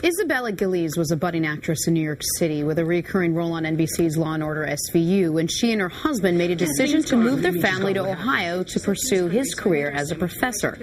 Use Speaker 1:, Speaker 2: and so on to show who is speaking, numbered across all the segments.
Speaker 1: Isabella Gillies was a budding actress in New York City with a recurring role on NBC's Law & Order SVU when she and her husband made a decision to move their family to Ohio to pursue his career as a professor.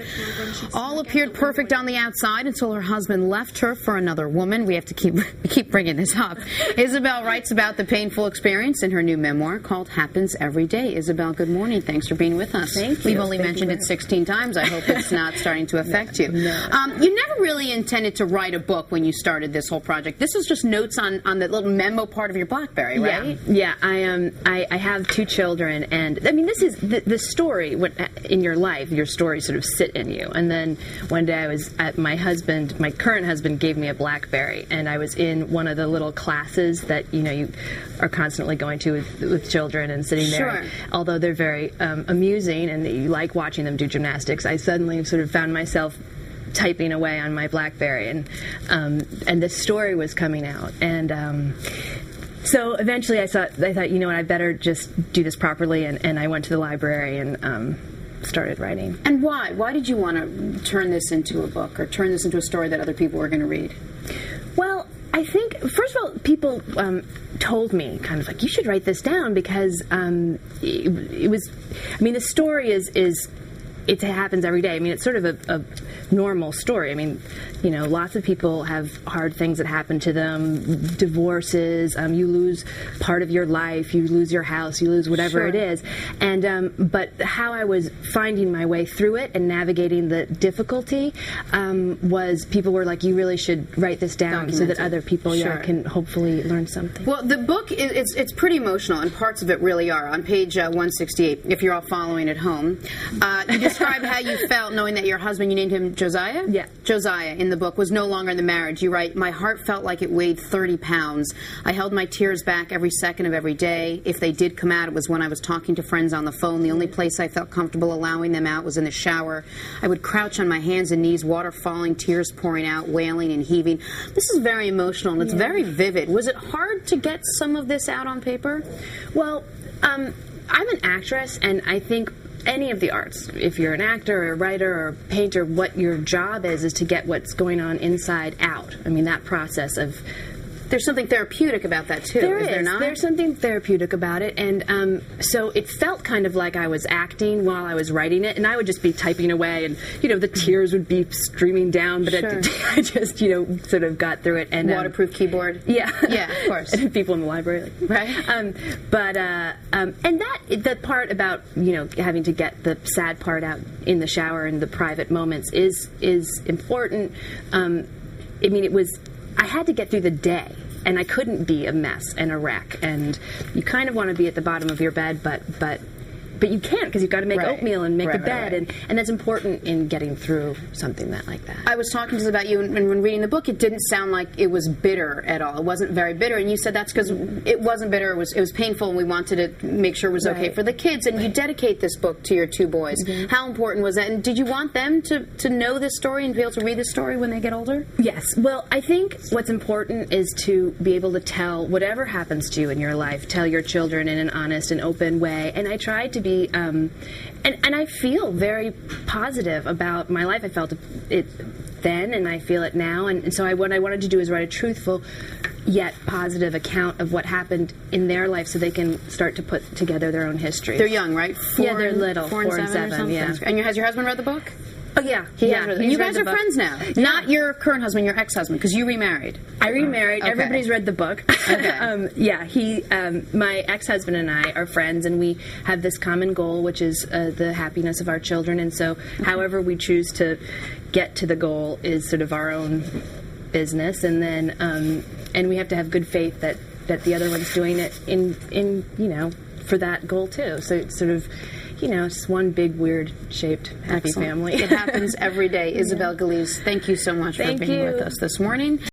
Speaker 1: All appeared perfect on the outside until her husband left her for another woman. We have to keep bringing this up. Isabel writes about the painful experience in her new memoir called Happens Every Day. Isabel, good morning. Thanks for being with us.
Speaker 2: Thank you.
Speaker 1: We've only mentioned it 16 times. I hope it's not starting to affect you.
Speaker 2: No.
Speaker 1: You never really intended to write a book when you started this whole project. This was just notes on the little memo part of your BlackBerry, right?
Speaker 2: Yeah. I have two children, and I mean, this is the story. What in your life, your stories sort of sit in you. And then one day I was at my current husband gave me a BlackBerry, and I was in one of the little classes that you are constantly going to with children and sitting there.
Speaker 1: Sure.
Speaker 2: Although they're very amusing and you like watching them do gymnastics, I suddenly sort of found myself typing away on my BlackBerry, and this story was coming out, and so eventually I thought, I better just do this properly, and I went to the library and started writing.
Speaker 1: And why? Why did you want to turn this into a book or turn this into a story that other people were going to read?
Speaker 2: Well, I think, first of all, people told me, kind of like, you should write this down, because it was, I mean, the story is it happens every day. I mean, it's sort of a normal story. I mean, lots of people have hard things that happen to them, divorces, you lose part of your life, you lose your house, you lose whatever
Speaker 1: Sure.
Speaker 2: it is. And but how I was finding my way through it and navigating the difficulty was people were like, you really should write this down so that other people
Speaker 1: Sure.
Speaker 2: can hopefully learn something.
Speaker 1: Well, the book, it's pretty emotional, and parts of it really are. On page 168, if you're all following at home, you describe how you felt knowing that your husband, you named him Josiah?
Speaker 2: Yeah.
Speaker 1: Josiah, in the book, was no longer in the marriage. You write, my heart felt like it weighed 30 pounds. I held my tears back every second of every day. If they did come out, it was when I was talking to friends on the phone. The only place I felt comfortable allowing them out was in the shower. I would crouch on my hands and knees, water falling, tears pouring out, wailing and heaving. This is very emotional, and it's very vivid. Was it hard to get some of this out on paper?
Speaker 2: Well, I'm an actress, and I think any of the arts, if you're an actor or a writer or a painter, what your job is to get what's going on inside out. I mean, that process of...
Speaker 1: There's something therapeutic about that, too, is there not?
Speaker 2: There's something therapeutic about it, and so it felt kind of like I was acting while I was writing it, and I would just be typing away, and, the tears would be streaming down, but
Speaker 1: Sure.
Speaker 2: I just, sort of got through it. And
Speaker 1: Waterproof keyboard?
Speaker 2: Yeah.
Speaker 1: Yeah, of course.
Speaker 2: And people in the library,
Speaker 1: Right.
Speaker 2: And the part about, having to get the sad part out in the shower and the private moments is important. I mean, I had to get through the day, and I couldn't be a mess and a wreck. And you kind of want to be at the bottom of your bed, but you can't, because you've got to make oatmeal and make a bed, and that's important in getting through something like that.
Speaker 1: I was talking to us about you, and when reading the book, it didn't sound like it was bitter at all. It wasn't very bitter, and you said that's because it wasn't bitter. It was painful, and we wanted to make sure it was okay for the kids. And you dedicate this book to your two boys. Mm-hmm. How important was that? And did you want them to know this story and be able to read this story when they get older?
Speaker 2: Yes. Well, I think what's important is to be able to tell whatever happens to you in your life, tell your children in an honest and open way. And I tried to be and I feel very positive about my life. I felt it then, and I feel it now. And so what I wanted to do is write a truthful yet positive account of what happened in their life, so they can start to put together their own history.
Speaker 1: They're young, right?
Speaker 2: They're little.
Speaker 1: 4 and 7.
Speaker 2: Yeah.
Speaker 1: And has your husband read the book?
Speaker 2: Oh, yeah.
Speaker 1: And you guys are friends now. Not your current husband, your ex-husband, because you remarried.
Speaker 2: I remarried.
Speaker 1: Okay.
Speaker 2: Everybody's read the book.
Speaker 1: Okay.
Speaker 2: My ex-husband and I are friends, and we have this common goal, which is the happiness of our children. And so however we choose to get to the goal is sort of our own business. And then, and we have to have good faith that the other one's doing it in for that goal too. So it's sort of, it's one big, weird-shaped, happy family.
Speaker 1: It happens every day. Isabel Gillies, thank you so much for being with us this morning.